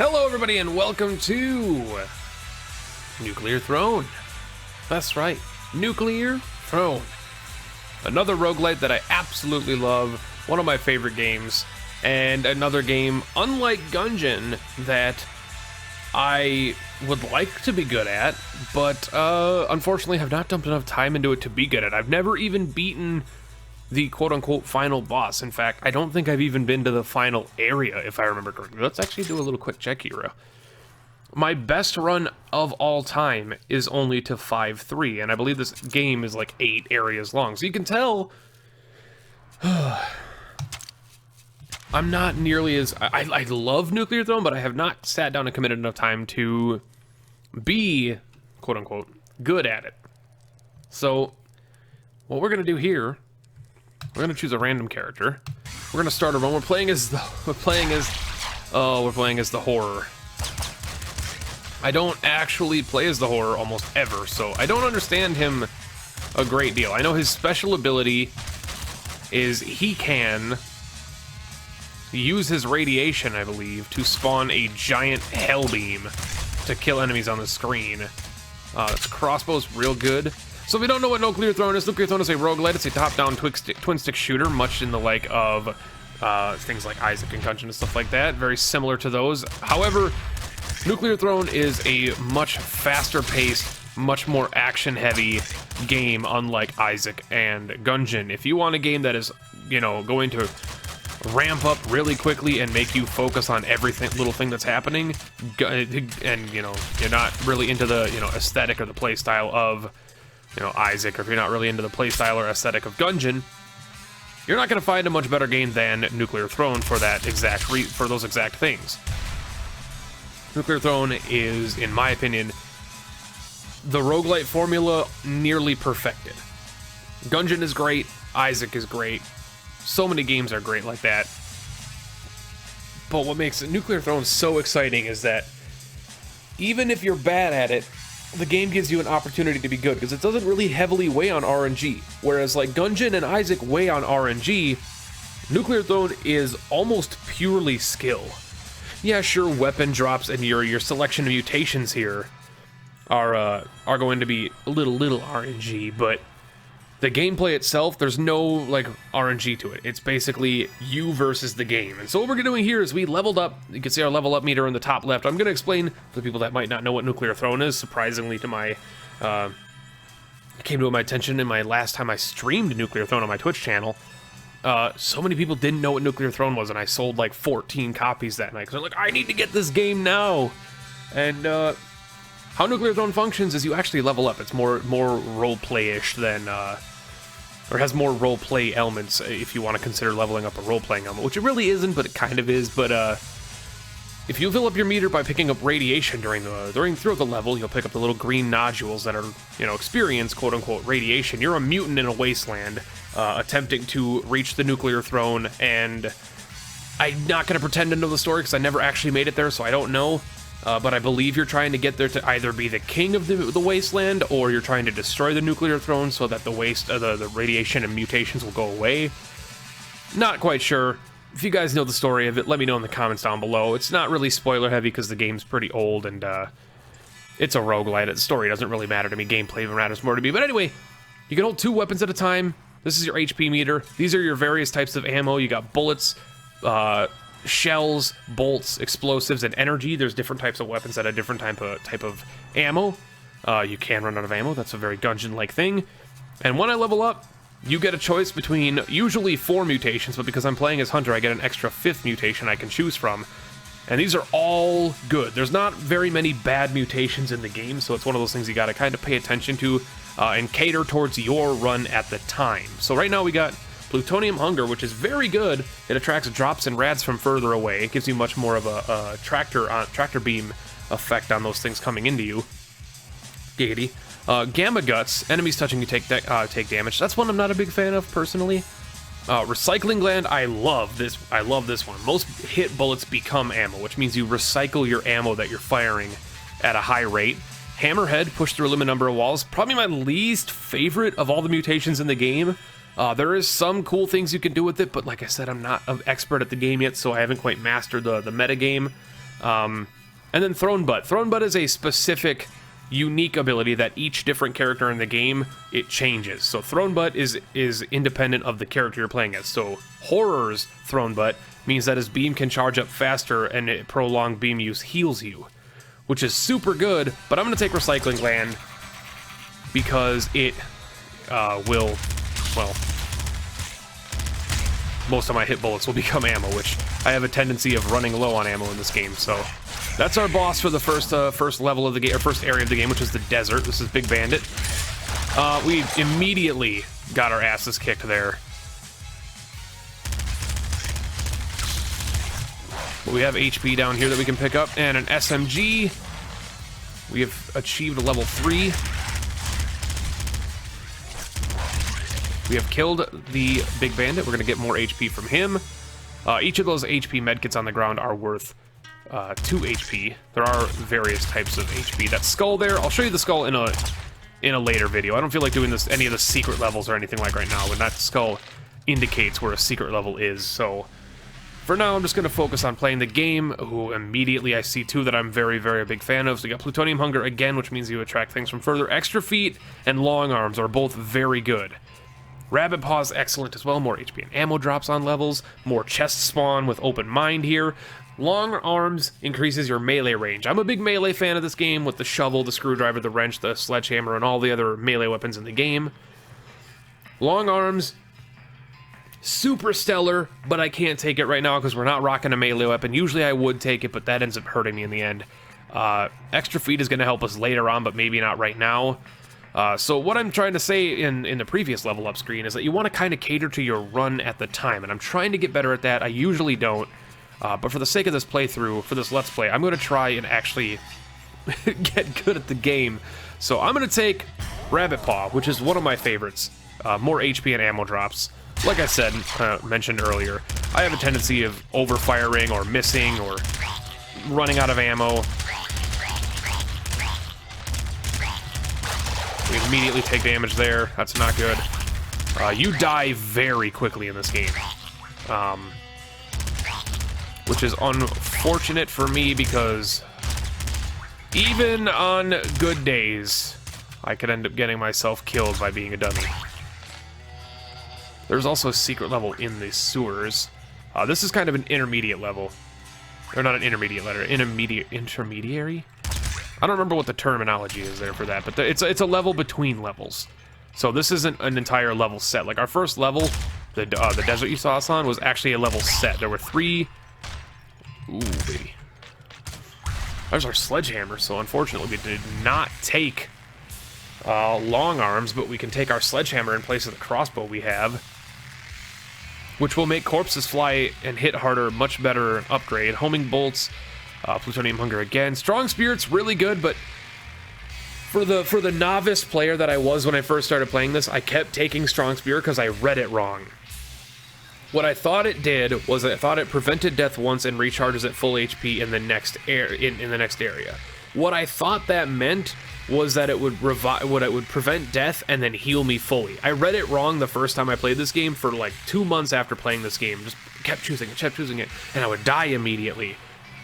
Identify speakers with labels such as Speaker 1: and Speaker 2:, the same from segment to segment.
Speaker 1: Hello everybody and welcome to Nuclear Throne. That's right, Nuclear Throne. Another roguelite that I absolutely love, one of my favorite games, and another game, unlike Gungeon, that I would like to be good at, but unfortunately have not dumped enough time into it to be good at. I've never even beaten the quote-unquote final boss. In fact, I don't think I've even been to the final area, if I remember correctly. Let's actually do a little quick check here. My best run of all time is only to 5-3, and I believe this game is like 8 areas long. So you can tell I'm not nearly as... I love Nuclear Throne, but I have not sat down and committed enough time to be, quote-unquote, good at it. So what we're going to do here, we're going to choose a random character. We're going to start a run. We're playing as the horror. I don't actually play as the horror almost ever, so I don't understand him a great deal. I know his special ability is he can use his radiation, I believe, to spawn a giant hell beam to kill enemies on the screen. This crossbow's real good. So if you don't know what Nuclear Throne is, Nuclear Throne is a roguelite. It's a top-down twin-stick shooter, much in the like of things like Isaac and Gungeon and stuff like that. Very similar to those. However, Nuclear Throne is a much faster-paced, much more action-heavy game, unlike Isaac and Gungeon. If you want a game that is, you know, going to ramp up really quickly and make you focus on everything, little thing that's happening, and, you know, you're not really into the, you know, aesthetic or the play style of, you know, Isaac, or if you're not really into the playstyle or aesthetic of Gungeon, you're not going to find a much better game than Nuclear Throne for that exact for those exact things. Nuclear Throne is, in my opinion, the roguelite formula nearly perfected. Gungeon is great, Isaac is great, so many games are great like that. But what makes Nuclear Throne so exciting is that even if you're bad at it, the game gives you an opportunity to be good, because it doesn't really heavily weigh on RNG. Whereas like Gungeon and Isaac weigh on RNG, Nuclear Throne is almost purely skill. Yeah, sure, weapon drops and your selection of mutations here are going to be a little RNG, but the gameplay itself, there's no like RNG to it. It's basically you versus the game. And so what we're doing here is we leveled up. You can see our level up meter in the top left. I'm going to explain for the people that might not know what Nuclear Throne is. Surprisingly to my, came to my attention in my last time I streamed Nuclear Throne on my Twitch channel. So many people didn't know what Nuclear Throne was, and I sold like 14 copies that night. Because they're like, I need to get this game now. And how Nuclear Throne functions is you actually level up. It's more role-play-ish than... or has more role-play elements, if you want to consider leveling up a role-playing element, which it really isn't, but it kind of is. But if you fill up your meter by picking up radiation throughout the level, you'll pick up the little green nodules that are, you know, experience quote-unquote radiation. You're a mutant in a wasteland, attempting to reach the Nuclear Throne, and I'm not going to pretend to know the story because I never actually made it there, so I don't know. But I believe you're trying to get there to either be the king of the wasteland, or you're trying to destroy the Nuclear Throne so that the radiation and mutations will go away. Not quite sure. If you guys know the story of it, let me know in the comments down below. It's not really spoiler heavy because the game's pretty old, and it's a roguelite. The story doesn't really matter to me. Gameplay even matters more to me. But anyway, you can hold 2 weapons at a time. This is your HP meter. These are your various types of ammo. You got bullets, shells, bolts, explosives, and energy. There's different types of weapons that have different type of ammo. You can run out of ammo. That's a very Gungeon-like thing. And when I level up, you get a choice between usually 4 mutations, but because I'm playing as Hunter, I get an extra 5th mutation I can choose from. And these are all good. There's not very many bad mutations in the game, so it's one of those things you gotta kind of pay attention to and cater towards your run at the time. So right now we got Plutonium Hunger, which is very good. It attracts drops and rads from further away. It gives you much more of a tractor beam effect on those things coming into you. Giggity. Gamma Guts, enemies touching you take damage. That's one I'm not a big fan of personally. Recycling Gland, I love this one. Most hit bullets become ammo, which means you recycle your ammo that you're firing at a high rate. Hammerhead, push through a limited number of walls. Probably my least favorite of all the mutations in the game. There is some cool things you can do with it, but like I said, I'm not an expert at the game yet, so I haven't quite mastered the meta game. And then Throne Butt. Throne Butt is a specific, unique ability that each different character in the game, it changes. So Throne Butt is independent of the character you're playing as. So Horror's Throne Butt means that his beam can charge up faster, and prolonged beam use heals you, which is super good. But I'm going to take Recycling Gland because it will, well, most of my hit bullets will become ammo, which I have a tendency of running low on ammo in this game. So that's our boss for the first level of the game, or first area of the game, which is the desert. This is Big Bandit. We immediately got our asses kicked there. But we have HP down here that we can pick up, and an SMG. We have achieved level 3. We have killed the Big Bandit. We're going to get more HP from him. Each of those HP medkits on the ground are worth 2 HP. There are various types of HP. That skull there, I'll show you the skull in a later video. I don't feel like doing this any of the secret levels or anything like right now, when that skull indicates where a secret level is. So for now, I'm just going to focus on playing the game. Ooh, immediately I see 2 that I'm very, very big fan of. So we got Plutonium Hunger again, which means you attract things from further. Extra Feet and Long Arms are both very good. Rabbit Paw's excellent as well. More HP and ammo drops on levels. More chest spawn with Open Mind here. Long Arms increases your melee range. I'm a big melee fan of this game, with the shovel, the screwdriver, the wrench, the sledgehammer, and all the other melee weapons in the game. Long Arms, super stellar, but I can't take it right now because we're not rocking a melee weapon. Usually I would take it, but that ends up hurting me in the end. Extra Feet is going to help us later on, but maybe not right now. So what I'm trying to say in the previous level up screen is that you want to kind of cater to your run at the time, and I'm trying to get better at that. I usually don't, but for the sake of this playthrough, for this Let's Play, I'm going to try and actually get good at the game. So I'm going to take Rabbit Paw, which is one of my favorites. More HP and ammo drops. Like I said, mentioned earlier, I have a tendency of overfiring or missing or running out of ammo. We immediately take damage there. That's not good. You die very quickly in this game. Which is unfortunate for me because even on good days, I could end up getting myself killed by being a dummy. There's also a secret level in the sewers. This is kind of an intermediate level. Or not an intermediate letter, intermediary? I don't remember what the terminology is there for that, but it's a level between levels. So this isn't an entire level set. Like our first level, the desert you saw us on, was actually a level set. There were 3... Ooh, baby. There's our sledgehammer, so unfortunately we did not take long arms, but we can take our sledgehammer in place of the crossbow we have, which will make corpses fly and hit harder, much better upgrade. Homing bolts, Plutonium Hunger again. Strong Spirit's really good, but for the novice player that I was when I first started playing this, I kept taking Strong Spirit because I read it wrong. What I thought it did was I thought it prevented death once and recharges at full HP in the next in the next area. What I thought that meant was that it would prevent death and then heal me fully. I read it wrong the first time I played this game. For like 2 months after playing this game, just kept choosing it, and I would die immediately.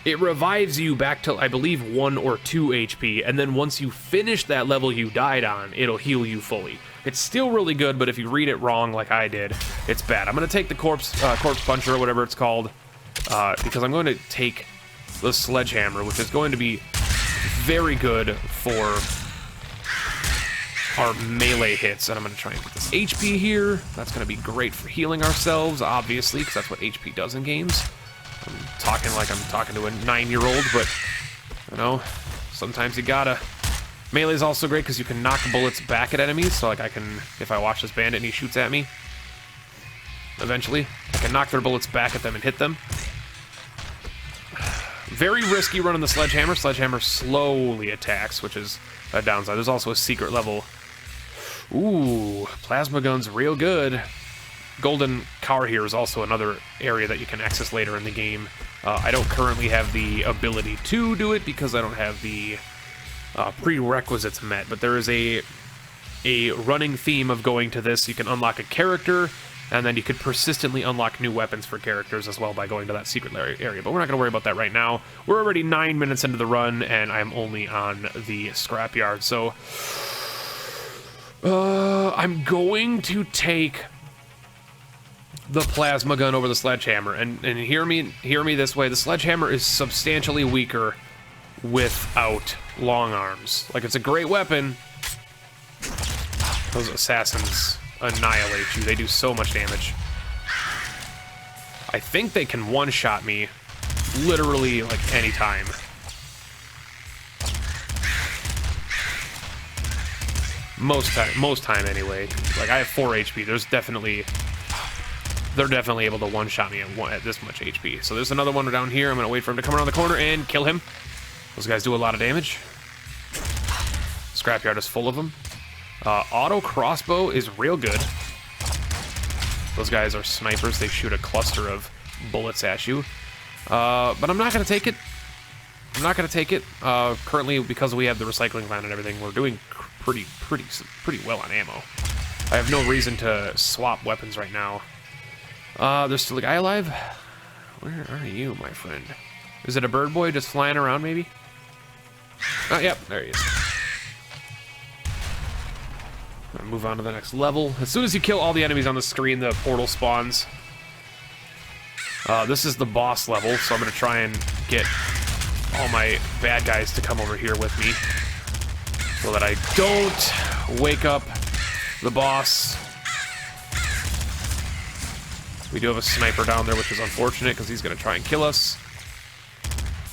Speaker 1: It revives you back to, I believe, 1 or 2 HP, and then once you finish that level you died on, it'll heal you fully. It's still really good, but if you read it wrong like I did, it's bad. I'm going to take the corpse puncher or whatever it's called, because I'm going to take the sledgehammer, which is going to be very good for our melee hits, and I'm going to try and get this HP here. That's going to be great for healing ourselves, obviously, because that's what HP does in games. I'm talking like I'm talking to a 9-year-old, but, you know, sometimes you gotta. Melee is also great because you can knock bullets back at enemies, so like I can, if I watch this bandit and he shoots at me, eventually, I can knock their bullets back at them and hit them. Very risky running the sledgehammer. Sledgehammer slowly attacks, which is a downside. There's also a secret level. Ooh, plasma gun's real good. Golden Car here is also another area that you can access later in the game. I don't currently have the ability to do it because I don't have the prerequisites met, but there is a running theme of going to this. You can unlock a character, And then you could persistently unlock new weapons for characters as well by going to that secret area. But we're not going to worry about that right now. We're already 9 minutes into the run, and I'm only on the scrapyard. So I'm going to take the plasma gun over the sledgehammer. And hear me this way. The sledgehammer is substantially weaker without long arms. Like, it's a great weapon. Those assassins annihilate you. They do so much damage. I think they can one-shot me literally, like, anytime. Most time anyway. Like, I have 4 HP. They're definitely able to one-shot me at this much HP. So there's another one down here. I'm gonna wait for him to come around the corner and kill him. Those guys do a lot of damage. Scrapyard is full of them. Auto crossbow is real good. Those guys are snipers. They shoot a cluster of bullets at you. But I'm not going to take it. I'm not going to take it. Currently, because we have the recycling plant and everything, we're doing pretty well on ammo. I have no reason to swap weapons right now. There's still a guy alive? Where are you, my friend? Is it a bird boy just flying around, maybe? Oh, yep, there he is. Move on to the next level. As soon as you kill all the enemies on the screen, the portal spawns. This is the boss level, so I'm going to try and get all my bad guys to come over here with me so that I don't wake up the boss. We do have a sniper down there, which is unfortunate because he's going to try and kill us,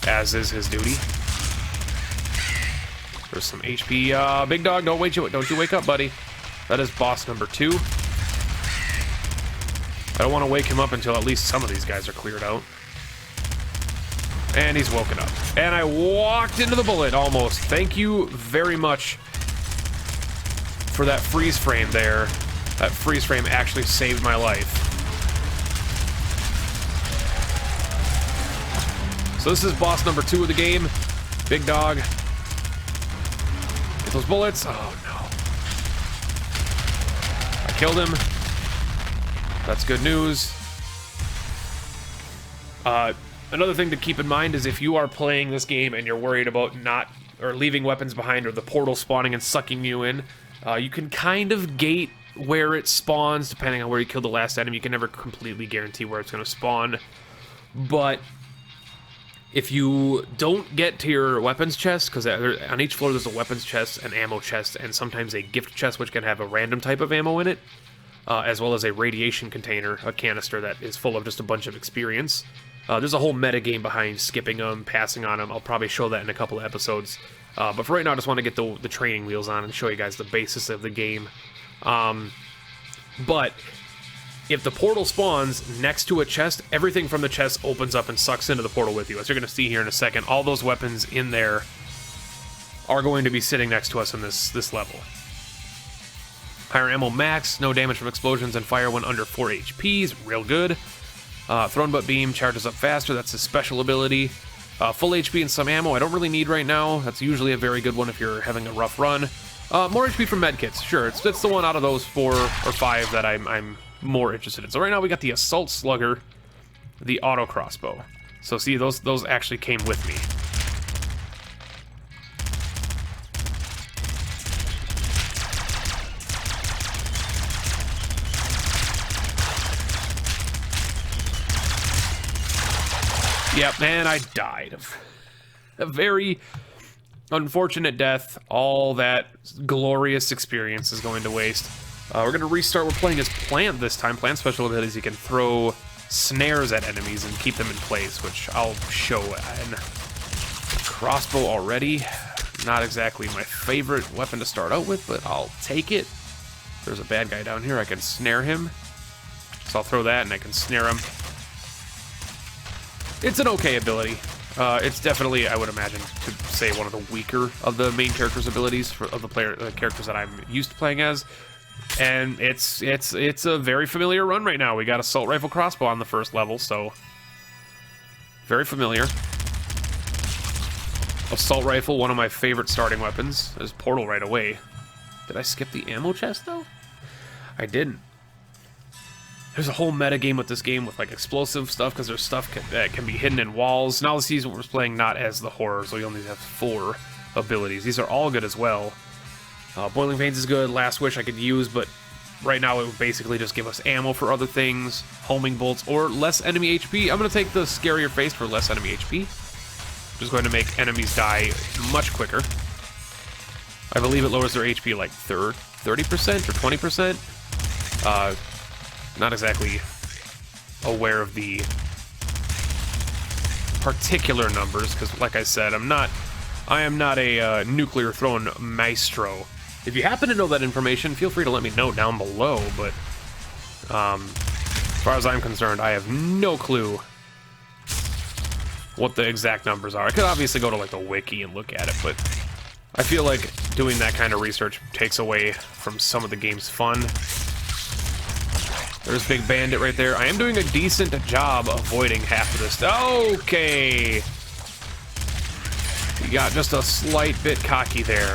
Speaker 1: as is his duty. There's some HP. Big dog, don't you wake up, buddy. That is boss number 2. I don't want to wake him up until at least some of these guys are cleared out. And he's woken up. And I walked into the bullet, almost. Thank you very much for that freeze frame there. That freeze frame actually saved my life. So this is boss number 2 of the game. Big dog. Get those bullets. Oh, no. I killed him. That's good news. Another thing to keep in mind is if you are playing this game and you're worried about leaving weapons behind or the portal spawning and sucking you in, you can kind of gate where it spawns depending on where you killed the last enemy. You can never completely guarantee where it's going to spawn, but if you don't get to your weapons chest, because on each floor there's a weapons chest, an ammo chest, and sometimes a gift chest which can have a random type of ammo in it, as well as a radiation container, a canister that is full of just a bunch of experience. There's a whole meta game behind skipping them, passing on them. I'll probably show that in a couple of episodes. But for right now, I just want to get the training wheels on and show you guys the basis of the game. But if the portal spawns next to a chest, everything from the chest opens up and sucks into the portal with you. As you're going to see here in a second, all those weapons in there are going to be sitting next to us in this level. Higher ammo max, no damage from explosions, and fire when under 4 HP is real good. Thrown butt beam charges up faster, that's his special ability. Full HP and some ammo I don't really need right now. That's usually a very good one if you're having a rough run. More HP from medkits, sure. It's the one out of those 4 or 5 that I'm more interested in. So right now we got the assault slugger, the auto crossbow. So see, those actually came with me. Yep, and I died. A very unfortunate death. All that glorious experience is going to waste. We're going to restart. We're playing as Plant this time. Plant special abilities, you can throw snares at enemies and keep them in place, which I'll show. And crossbow already. Not exactly my favorite weapon to start out with, but I'll take it. There's a bad guy down here. I can snare him. So I'll throw that and I can snare him. It's an okay ability. It's definitely, I would imagine, to say one of the weaker of the main character's abilities of the characters that I'm used to playing as. And it's a very familiar run right now. We got assault rifle crossbow on the first level, so very familiar. Assault rifle, one of my favorite starting weapons. There's portal right away. Did I skip the ammo chest though? I didn't. There's a whole meta game with this game with like explosive stuff because there's stuff that can be hidden in walls. Now the season we're playing not as the horror, so we only have 4 abilities. These are all good as well. Boiling Veins is good. Last Wish I could use, but right now it would basically just give us ammo for other things, homing bolts, or less enemy HP. I'm going to take the Scarier Face for less enemy HP, which is going to make enemies die much quicker. I believe it lowers their HP like 30% or 20%. Not exactly aware of the particular numbers, because like I said, I am not a nuclear throwing maestro. If you happen to know that information, feel free to let me know down below, but as far as I'm concerned, I have no clue what the exact numbers are. I could obviously go to like the wiki and look at it, but I feel like doing that kind of research takes away from some of the game's fun. There's Big Bandit right there. I am doing a decent job avoiding half of this. Okay. You got just a slight bit cocky there.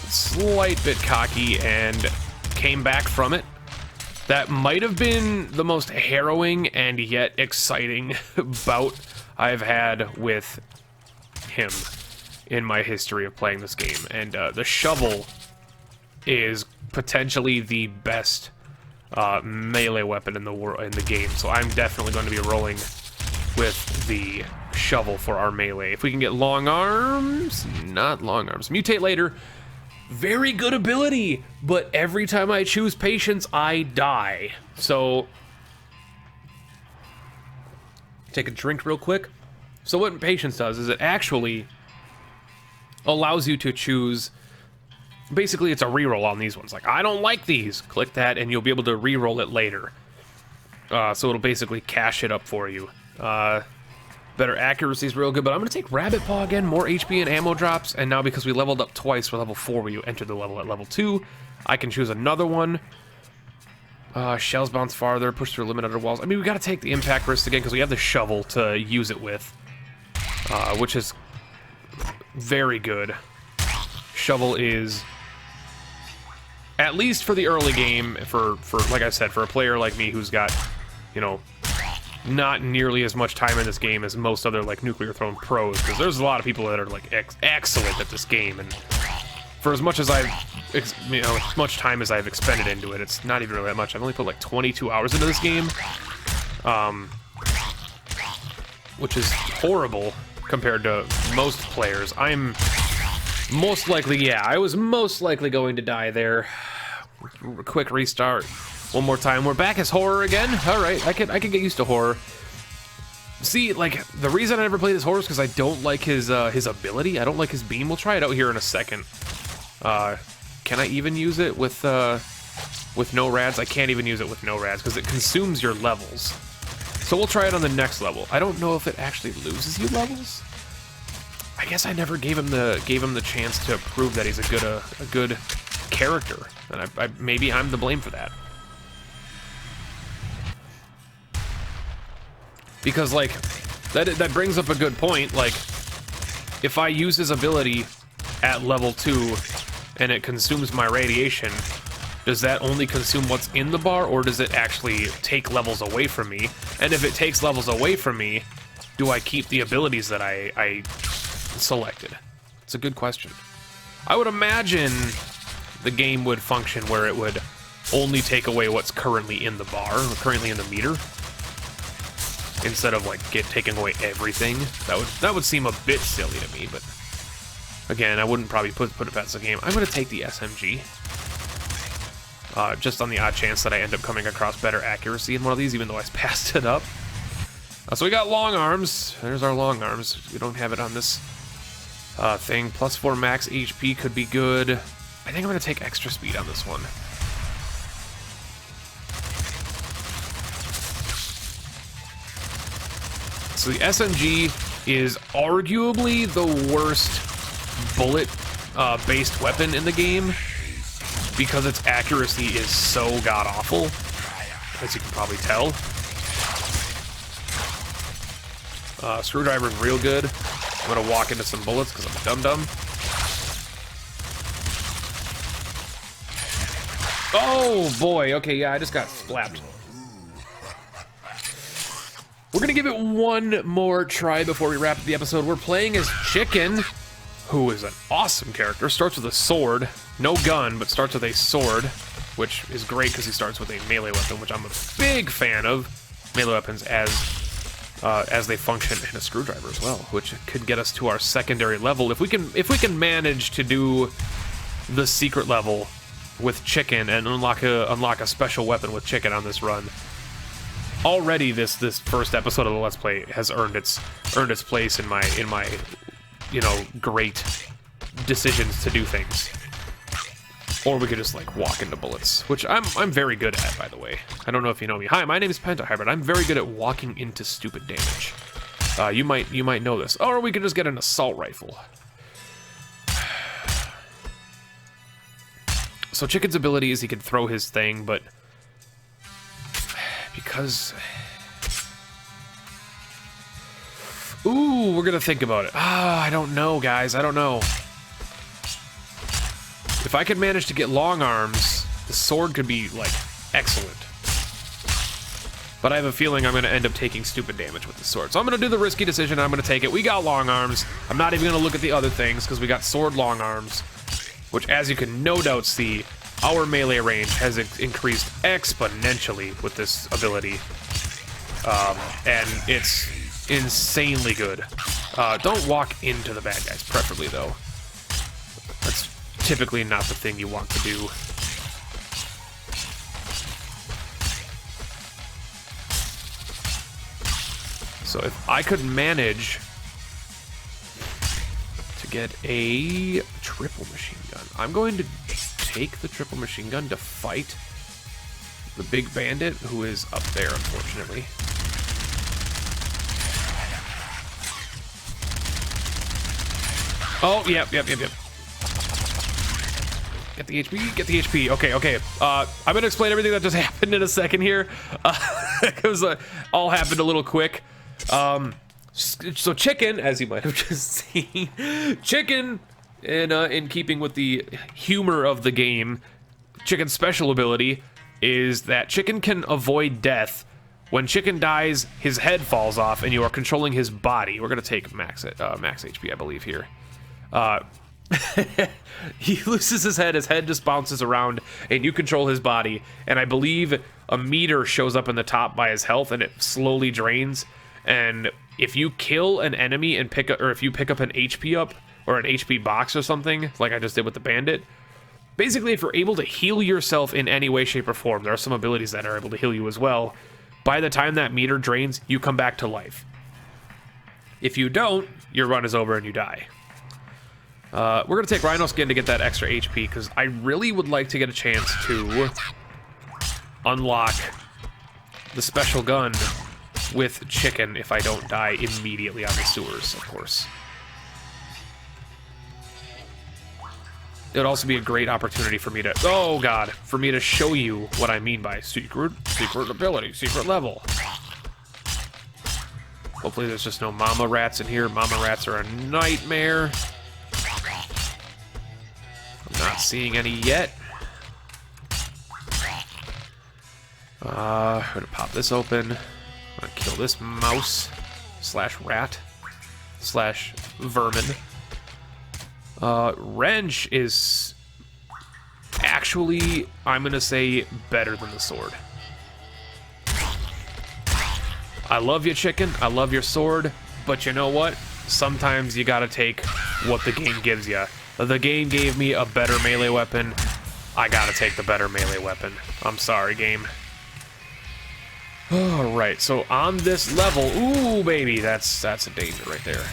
Speaker 1: Slight bit cocky and came back from it. That might have been the most harrowing and yet exciting bout I've had with him in my history of playing this game. And the shovel is potentially the best melee weapon in the game, so I'm definitely going to be rolling with the shovel for our melee. If we can get long arms, not long arms. Mutate later. Very good ability, but every time I choose patience, I die. So, take a drink real quick. So what patience does is it actually allows you to choose, basically it's a reroll on these ones. Like, I don't like these. Click that and you'll be able to reroll it later. So it'll basically cache it up for you. Better accuracy is real good, but I'm going to take Rabbit Paw again, more HP and ammo drops, and now because we leveled up twice for level 4 where you enter the level at level 2, I can choose another one. Shells bounce farther, push through limit under walls. I mean, we got to take the impact wrist again because we have the shovel to use it with, which is very good. Shovel is, at least for the early game, for like I said, for a player like me who's got, you know, not nearly as much time in this game as most other like nuclear thrown pros, because there's a lot of people that are like excellent at this game, and for as much as as much time as I've expended into it, it's not even really that much. I've only put like 22 hours into this game, which is horrible compared to most players. I'm most likely, I was most likely going to die there. Quick restart. One more time. We're back as horror again. All right, I can get used to horror. See, like, the reason I never played as horror is because I don't like his ability. I don't like his beam. We'll try it out here in a second. Can I even use it with no rads? I can't even use it with no rads because it consumes your levels. So we'll try it on the next level. I don't know if it actually loses you levels. I guess I never gave him the chance to prove that he's a good character, and maybe I'm to blame for that. Because, like, that brings up a good point. Like, if I use his ability at level 2 and it consumes my radiation, does that only consume what's in the bar, or does it actually take levels away from me? And if it takes levels away from me, do I keep the abilities that I selected? It's a good question. I would imagine the game would function where it would only take away what's currently in the bar, or currently in the meter, instead of like taking away everything. That would seem a bit silly to me, but again, I wouldn't probably put it past the game. I'm going to take the SMG, just on the odd chance that I end up coming across better accuracy in one of these, even though I passed it up. So we got long arms. There's our long arms. We don't have it on this thing. +4 max HP could be good. I think I'm going to take extra speed on this one. So the SMG is arguably the worst bullet-based weapon in the game because its accuracy is so god-awful, as you can probably tell. Screwdriver's real good. I'm gonna walk into some bullets because I'm dum-dum. Oh boy, okay, yeah, I just got splapped. We're gonna give it one more try before we wrap up the episode. We're playing as Chicken, who is an awesome character. Starts with a sword, no gun, but starts with a sword, which is great because he starts with a melee weapon, which I'm a big fan of. Melee weapons as they function in a screwdriver as well, which could get us to our secondary level if we can manage to do the secret level with Chicken and unlock a special weapon with Chicken on this run. Already this first episode of the Let's Play has earned its place in my you know, great decisions to do things. Or we could just like walk into bullets, which I'm very good at, by the way. I don't know if you know me. Hi, my name is Pentahybrid. I'm very good at walking into stupid damage. You might know this. Or we could just get an assault rifle. So Chicken's ability is he can throw his thing, but because... Ooh, we're gonna think about it. I don't know, guys. I don't know. If I could manage to get long arms, the sword could be, like, excellent. But I have a feeling I'm gonna end up taking stupid damage with the sword. So I'm gonna do the risky decision, I'm gonna take it. We got long arms. I'm not even gonna look at the other things, because we got sword long arms. Which, as you can no doubt see, our melee range has increased exponentially with this ability. And it's insanely good. Don't walk into the bad guys, preferably, though. That's typically not the thing you want to do. So if I could manage to get a triple machine gun, I'm going to take the triple machine gun to fight the big bandit who is up there, unfortunately. Oh, yep. Get the HP, get the HP. Okay. I'm gonna explain everything that just happened in a second here. Because all happened a little quick. So Chicken, as you might have just seen, Chicken, in keeping with the humor of the game, Chicken's special ability is that Chicken can avoid death. When Chicken dies, his head falls off, and you are controlling his body. We're gonna take max HP, I believe, here. He loses his head just bounces around, and you control his body. And I believe a meter shows up in the top by his health, and it slowly drains. And if you kill an enemy and if you pick up an HP up, or an HP box or something, like I just did with the bandit, basically if you're able to heal yourself in any way, shape, or form, there are some abilities that are able to heal you as well. By the time that meter drains, you come back to life. If you don't, your run is over and you die. We're going to take Rhino Skin to get that extra HP, because I really would like to get a chance to unlock the special gun with Chicken if I don't die immediately on the sewers, of course. It would also be a great opportunity for me to, oh god, for me to show you what I mean by secret ability, secret level. Hopefully there's just no mama rats in here. Mama rats are a nightmare. I'm not seeing any yet. I'm gonna pop this open. I'm gonna kill this mouse slash rat slash vermin. Wrench is actually, I'm gonna say, better than the sword. I love you, Chicken. I love your sword. But you know what? Sometimes you gotta take what the game gives you. The game gave me a better melee weapon. I gotta take the better melee weapon. I'm sorry, game. Alright, so on this level, ooh, baby, that's a danger right there.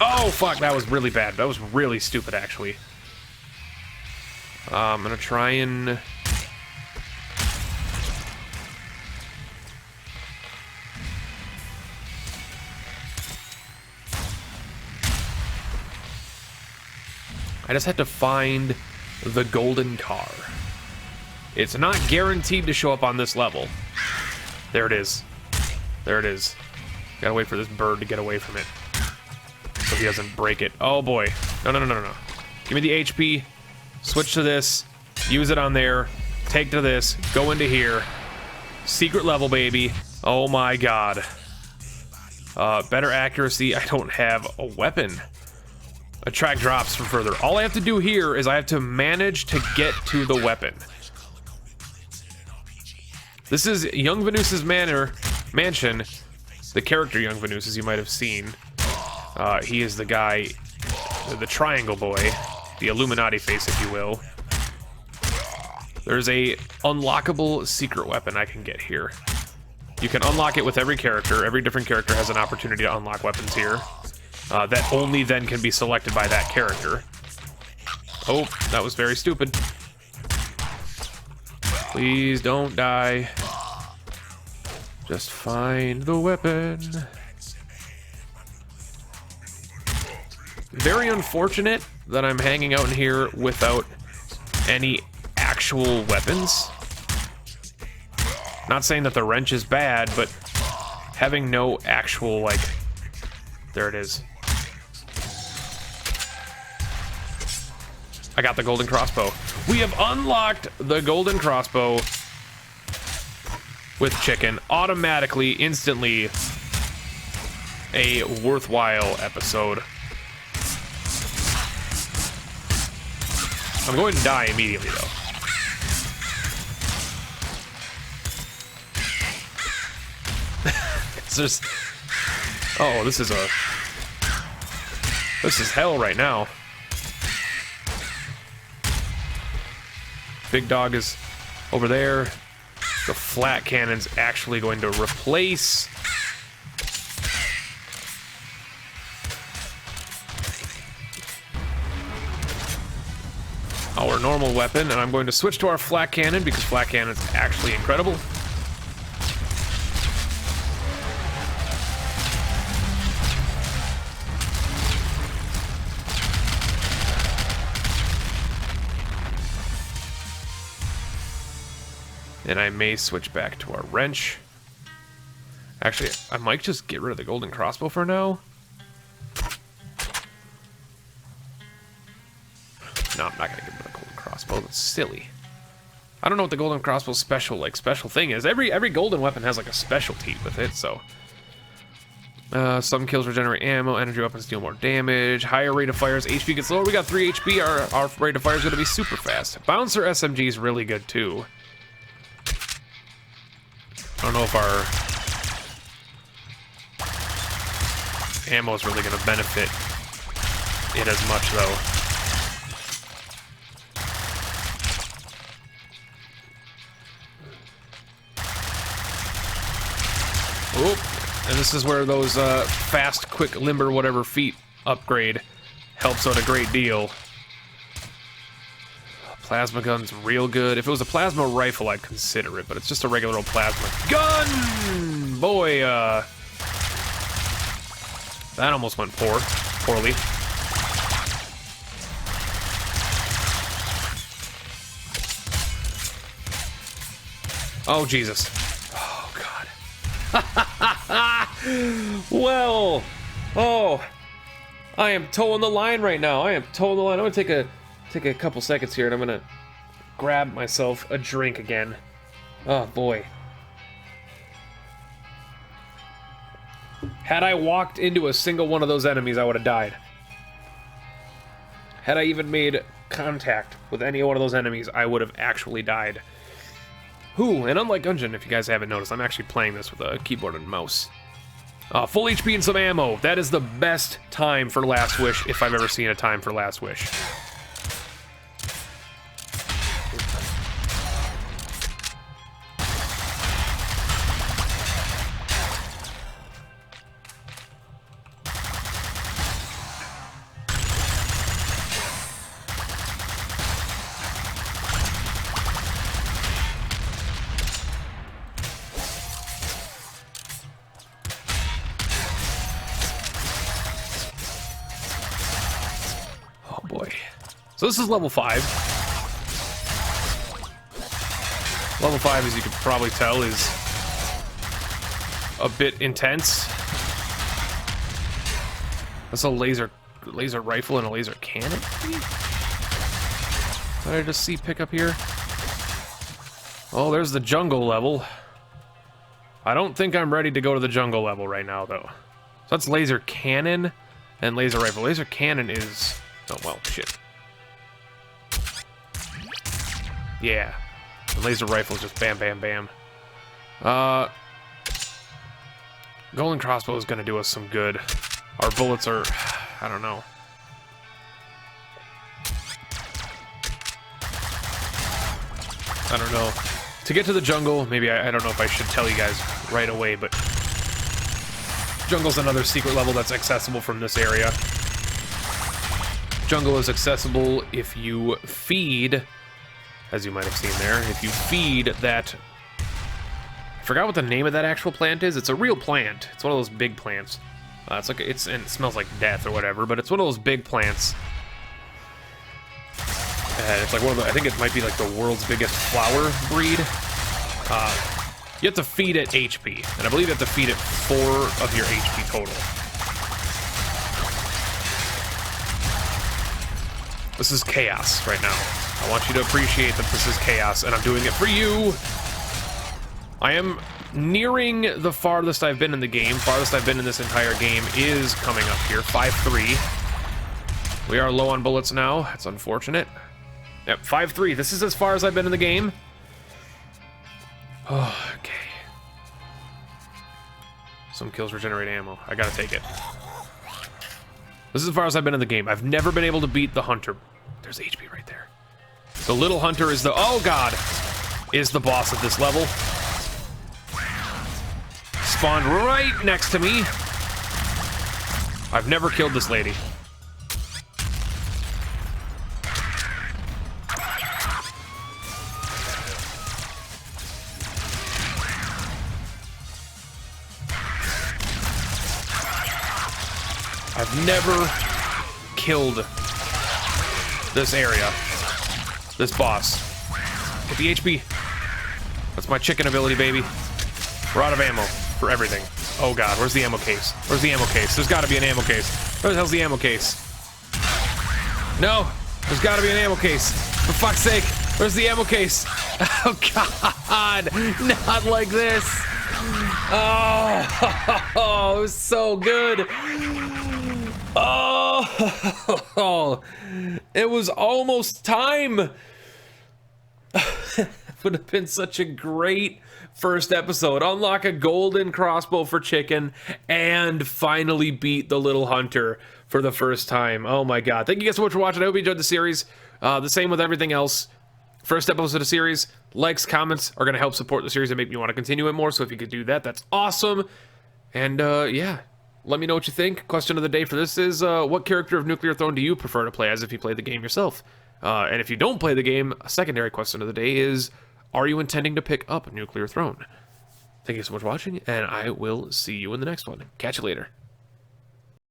Speaker 1: Oh, fuck, that was really bad. That was really stupid, actually. I'm gonna try and... I just had to find the golden car. It's not guaranteed to show up on this level. There it is. There it is. Gotta wait for this bird to get away from it, so he doesn't break it. Oh boy. No, no, no, no, no. Give me the HP. Switch to this. Use it on there. Take to this. Go into here. Secret level, baby. Oh my god. Better accuracy. I don't have a weapon. Attract drops from further. All I have to do here is I have to manage to get to the weapon. This is Young Venus's mansion. The character Young Venus, as you might have seen. He is the guy, the triangle boy, the Illuminati face, if you will. There's a unlockable secret weapon I can get here. You can unlock it with every character. Every different character has an opportunity to unlock weapons here. That only then can be selected by that character. Oh, that was very stupid. Please don't die. Just find the weapon. Very unfortunate that I'm hanging out in here without any actual weapons. Not saying that the wrench is bad, but having no actual, like... There it is. I got the golden crossbow. We have unlocked the golden crossbow with chicken. Automatically, instantly, a worthwhile episode. I'm going to die immediately, though. It's just... Oh, this is hell right now. Big dog is over there. The flat cannon's actually going to replace our normal weapon, and I'm going to switch to our flat cannon because flat cannon's actually incredible. And I may switch back to our wrench. Actually, I might just get rid of the golden crossbow for now. No, I'm not gonna get rid of the golden crossbow. That's silly. I don't know what the golden crossbow's special thing is. Every golden weapon has like a specialty with it, so. Some kills regenerate ammo, energy weapons deal more damage, higher rate of fire as HP gets lower. We got 3 HP, our rate of fire is gonna be super fast. Bouncer SMG is really good too. I don't know if our ammo is really going to benefit it as much, though. Oh, and this is where those fast, quick, limber, whatever feet upgrade helps out a great deal. Plasma gun's real good. If it was a plasma rifle, I'd consider it, but it's just a regular old plasma gun! Boy, that almost went poorly. Oh, Jesus. Oh, God. Well, oh, I am towing the line right now. I am towing the line. I'm gonna take a couple seconds here, and I'm gonna grab myself a drink again. Oh boy. Had I walked into a single one of those enemies, I would have died. Had I even made contact with any one of those enemies, I would have actually died. Ooh, and unlike Gungeon, if you guys haven't noticed, I'm actually playing this with a keyboard and mouse. Full HP and some ammo. That is the best time for Last Wish, if I've ever seen a time for Last Wish. So this is level 5. Level 5, as you can probably tell, is a bit intense. That's a laser rifle and a laser cannon. What did I just see pick up here? Oh, there's the jungle level. I don't think I'm ready to go to the jungle level right now, though. So that's laser cannon and laser rifle. Laser cannon is... Oh, well, shit. Yeah. The laser rifle is just bam, bam, bam. Golden crossbow is going to do us some good. Our bullets are... I don't know. I don't know. To get to the jungle, maybe I don't know if I should tell you guys right away, but... Jungle's another secret level that's accessible from this area. Jungle is accessible if you feed, as you might have seen there, if you feed that... I forgot what the name of that actual plant is. It's a real plant. It's one of those big plants. It's like and it smells like death or whatever, but it's one of those big plants. And it's like one of the, I think it might be like the world's biggest flower breed. You have to feed it HP, and I believe you have to feed it 4 of your HP total. This is chaos right now. I want you to appreciate that this is chaos, and I'm doing it for you. I am nearing the farthest I've been in the game. Farthest I've been in this entire game is coming up here, 5-3. We are low on bullets now. That's unfortunate. Yep, 5-3. This is as far as I've been in the game. Oh, okay. Some kills regenerate ammo. I gotta take it. This is as far as I've been in the game. I've never been able to beat the hunter. There's HP right there. The little hunter is the... Oh, God! Is the boss of this level. Spawned right next to me. I've never killed this lady. I've never killed this area, this boss. Get the HP. That's my chicken ability, baby. We're out of ammo for everything. Oh God, where's the ammo case? Where's the ammo case? There's gotta be an ammo case. Where the hell's the ammo case? No, there's gotta be an ammo case. For fuck's sake, where's the ammo case? Oh God, not like this. Oh, it was so good. Oh, it was almost time. It would have been such a great first episode. Unlock a golden crossbow for chicken and finally beat the little hunter for the first time. Oh my God. Thank you guys so much for watching. I hope you enjoyed the series. The same with everything else. First episode of the series. Likes, comments are going to help support the series and make me want to continue it more. So if you could do that, that's awesome. And yeah. Let me know what you think. Question of the day for this is, what character of Nuclear Throne do you prefer to play as if you play the game yourself? And if you don't play the game, a secondary question of the day is, are you intending to pick up Nuclear Throne? Thank you so much for watching, and I will see you in the next one. Catch you later.